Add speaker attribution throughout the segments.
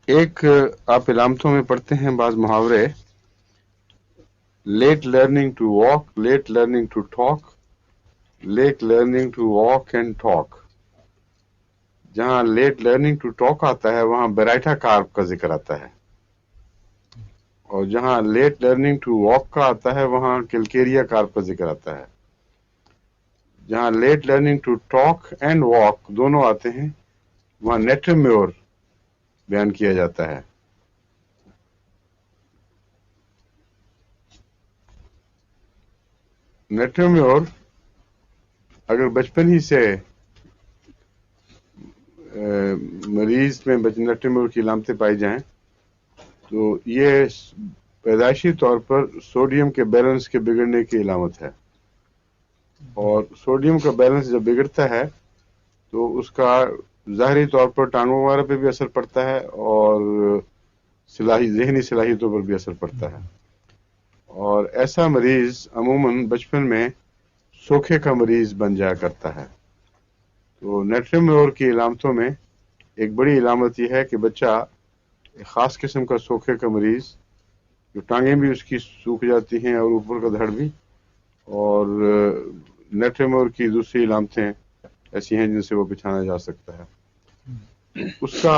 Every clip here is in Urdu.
Speaker 1: ایک آپ علامتوں میں پڑھتے ہیں بعض محاورے، late learning to walk, late learning to talk, late learning to walk and talk. جہاں لیٹ لرننگ ٹو ٹاک آتا ہے وہاں برائٹا کارپ کا ذکر آتا ہے، اور جہاں لیٹ لرننگ ٹو واک کا آتا ہے وہاں کلکیریا کارپ کا ذکر آتا ہے۔ جہاں late learning to talk and walk دونوں آتے ہیں وہاں نیٹرمیور بیان کیا جاتا ہے۔ نیٹرمیور اگر بچپن ہی سے مریض میں نیٹرمیور کی علامتیں پائی جائیں تو یہ پیدائشی طور پر سوڈیم کے بیلنس کے بگڑنے کی علامت ہے، اور سوڈیم کا بیلنس جب بگڑتا ہے تو اس کا ظاہری طور پر ٹانگوں وغیرہ پہ بھی اثر پڑتا ہے، اور ذہنی صلاحیتوں پر بھی اثر پڑتا ہے، اور ایسا مریض عموماً بچپن میں سوکھے کا مریض بن جایا کرتا ہے۔ تو نیٹرمیور کی علامتوں میں ایک بڑی علامت یہ ہے کہ بچہ ایک خاص قسم کا سوکھے کا مریض، جو ٹانگیں بھی اس کی سوکھ جاتی ہیں اور اوپر کا دھڑ بھی، اور نیٹرمیور کی دوسری علامتیں ایسی ہیں جن سے وہ پہچانا جا سکتا ہے۔ اس کا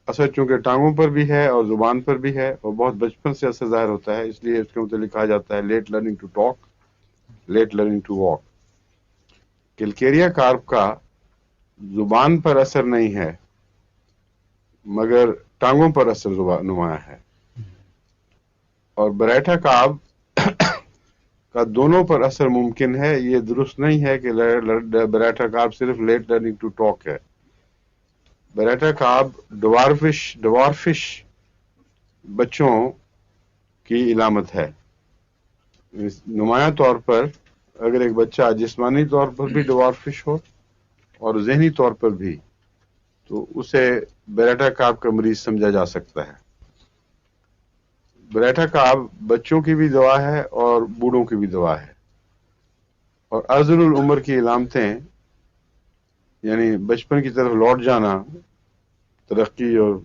Speaker 1: اثر چونکہ ٹانگوں پر بھی ہے اور زبان پر بھی ہے اور بہت بچپن سے اثر ظاہر ہوتا ہے، اس لیے اس کے متعلق کہا جاتا ہے let learning to talk, late learning to walk. Calcarea carb کا زبان پر اثر نہیں ہے مگر ٹانگوں پر اثر نمایاں ہے، اور برائٹا کارپ کا دونوں پر اثر ممکن ہے۔ یہ درست نہیں ہے کہ برائٹا کارپ صرف لیٹ لرننگ ٹو ٹاک ہے۔ برائٹا کارپ ڈوارفش بچوں کی علامت ہے۔ نمایاں طور پر اگر ایک بچہ جسمانی طور پر بھی ڈوارفش ہو اور ذہنی طور پر بھی، تو اسے برائٹا کارپ کا مریض سمجھا جا سکتا ہے۔ برائٹا کارپ بچوں کی بھی دوا ہے اور بوڑھوں کی بھی دوا ہے، اور ارذل العمر کی علامتیں یعنی بچپن کی طرف لوٹ جانا، ترقی اور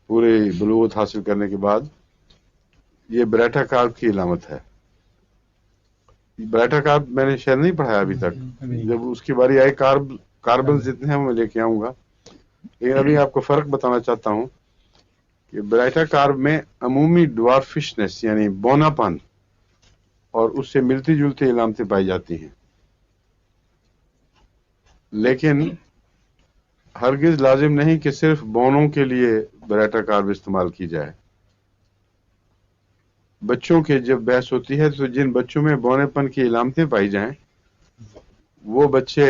Speaker 1: پوری بلوغت حاصل کرنے کے بعد، یہ برائٹا کارپ کی علامت ہے۔ برائٹا کارپ میں نے شاید نہیں پڑھایا ابھی تک، جب اس کی باری آئی کاربن جتنے ہیں میں لے کے آؤں گا، لیکن ابھی آپ کو فرق بتانا چاہتا ہوں کہ برائٹا کارپ میں عمومی ڈوارفشنس یعنی بونا پن اور اس سے ملتی جلتی علامتیں پائی جاتی ہیں، لیکن ہرگز لازم نہیں کہ صرف بونوں کے لیے برائٹا کارپ استعمال کی جائے۔ بچوں کے جب بحث ہوتی ہے تو جن بچوں میں بونے پن کی علامتیں پائی جائیں وہ بچے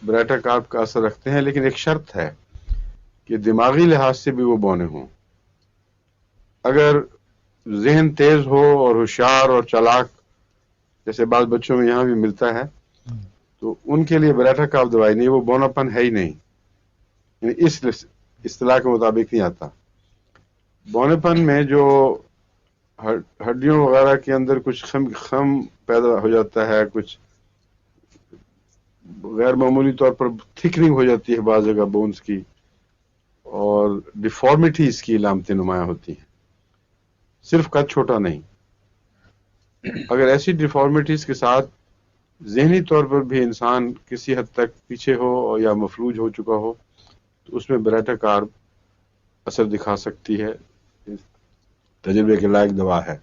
Speaker 1: برائٹا کارپ کا اثر رکھتے ہیں، لیکن ایک شرط ہے کہ دماغی لحاظ سے بھی وہ بونے ہوں۔ اگر ذہن تیز ہو اور ہوشیار اور چالاک جیسے بعض بچوں میں یہاں بھی ملتا ہے تو ان کے لیے برائٹا کارپ دوائی نہیں، وہ بونا پن ہے ہی نہیں، یعنی اس اصطلاح کے مطابق نہیں آتا۔ بونے پن میں جو ہڈیوں وغیرہ کے اندر کچھ خم پیدا ہو جاتا ہے، کچھ غیر معمولی طور پر تھکننگ ہو جاتی ہے بعض جگہ بونز کی، اور ڈیفارمیٹیز کی علامتیں نمایاں ہوتی ہیں، صرف قد چھوٹا نہیں۔ اگر ایسی ڈیفارمیٹیز کے ساتھ ذہنی طور پر بھی انسان کسی حد تک پیچھے ہو یا مفلوج ہو چکا ہو تو اس میں برائٹا کارپ اثر دکھا سکتی ہے، تجربے کے لائق دوا ہے۔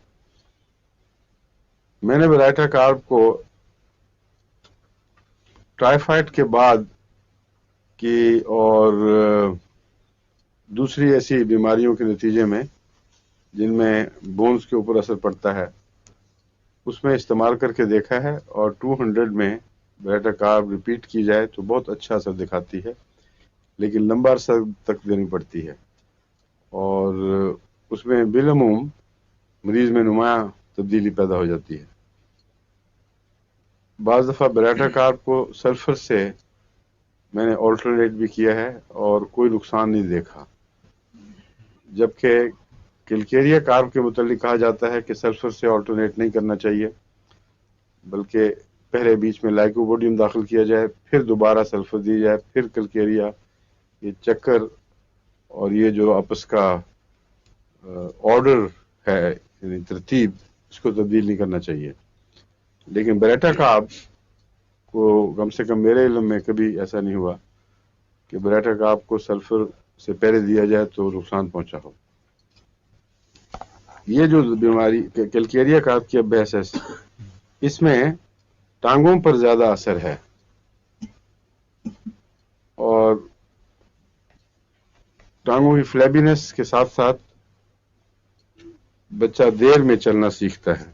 Speaker 1: میں نے برائٹا کارپ کو ٹائیفائڈ کے بعد کی اور دوسری ایسی بیماریوں کے نتیجے میں جن میں بونز کے اوپر اثر پڑتا ہے اس میں استعمال کر کے دیکھا ہے، اور 200 میں برائٹا کارپ ریپیٹ کی جائے تو بہت اچھا اثر دکھاتی ہے، لیکن لمبا عرصہ تک دینی پڑتی ہے، اور اس میں بالعموم مریض میں نمایاں تبدیلی پیدا ہو جاتی ہے۔ بعض دفعہ برائٹا کارپ کو سلفر سے میں نے آلٹرنیٹ بھی کیا ہے اور کوئی نقصان نہیں دیکھا، جبکہ کلکیریا کارپ کے متعلق کہا جاتا ہے کہ سلفر سے آلٹرنیٹ نہیں کرنا چاہیے، بلکہ پہلے بیچ میں لائکوبوڈیم داخل کیا جائے، پھر دوبارہ سلفر دی جائے، پھر کلکیریا۔ یہ چکر اور یہ جو آپس کا آرڈر ہے، یعنی ترتیب، اس کو تبدیل نہیں کرنا چاہیے. لیکن بریٹا کاب کو کم سے کم میرے علم میں کبھی ایسا نہیں ہوا کہ بریٹا کاب کو سلفر سے پہلے دیا جائے تو نقصان پہنچا ہو. یہ جو بیماری کیلکیریا کاب کی اب بحث ہے، اس میں ٹانگوں پر زیادہ اثر ہے اور ٹانگوں کی فلیبینس کے ساتھ ساتھ بچہ دیر میں چلنا سیکھتا ہے.